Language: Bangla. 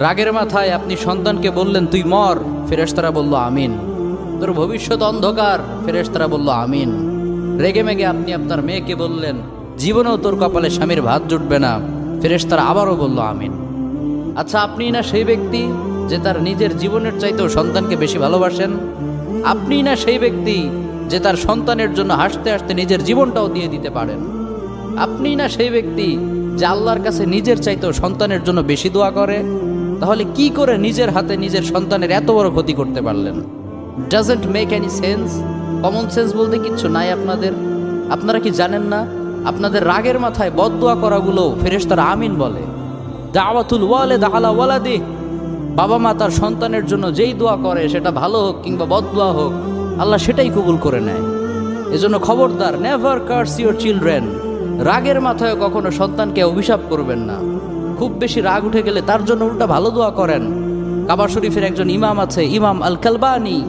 রাগের মাথায় আপনি সন্তানকে বললেন তুই মর, ফেরেশতারা বলল আমিন। তোর ভবিষ্যৎ অন্ধকার, ফেরেশতারা বলল আমিন। রেগে মেগে আপনি আপনার মেয়েকে বললেন জীবনেও তোর কপালে স্বামীর ভাত জুটবে না, ফেরেশতারা আবারও বলল আমিন। আচ্ছা, আপনি না সেই ব্যক্তি যে তার নিজের জীবনের চাইতেও সন্তানকে বেশি ভালোবাসেন? আপনি না সেই ব্যক্তি যে তার সন্তানের জন্য হাসতে হাসতে নিজের জীবনটাও দিয়ে দিতে পারেন? আপনি না সেই ব্যক্তি যে আল্লাহর কাছে নিজের চাইতেও সন্তানের জন্য বেশি দোয়া করে? তাহলে কি করে নিজের হাতে নিজের সন্তানের এত বড় ক্ষতি করতে পারলেন? Doesn't make any sense. Common sense বলতে কিচ্ছু নাই আপনাদের? আপনারা কি জানেন না আপনাদের রাগের মাথায় বদদোয়া করাগুলো ফেরেশতারা আমিন বলে? দাওয়াতুল ওয়ালিদ আলা ওয়ালাদি, বাবা মা তার সন্তানের জন্য যেই দোয়া করে সেটা ভালো হোক কিংবা বদদোয়া হোক, আল্লাহ সেটাই কবুল করে নেয়। এজন্য খবরদার, নেভার কার্স ইউর চিলড্রেন। রাগের মাথায় কখনো সন্তানকে অভিশাপ করবেন না। খুব বেশি রাগ উঠে গেলে তার জন্য উল্টা ভালো দোয়া করেন। কাবা শরীফের একজন ইমাম আছে, ইমাম আল কালবানি,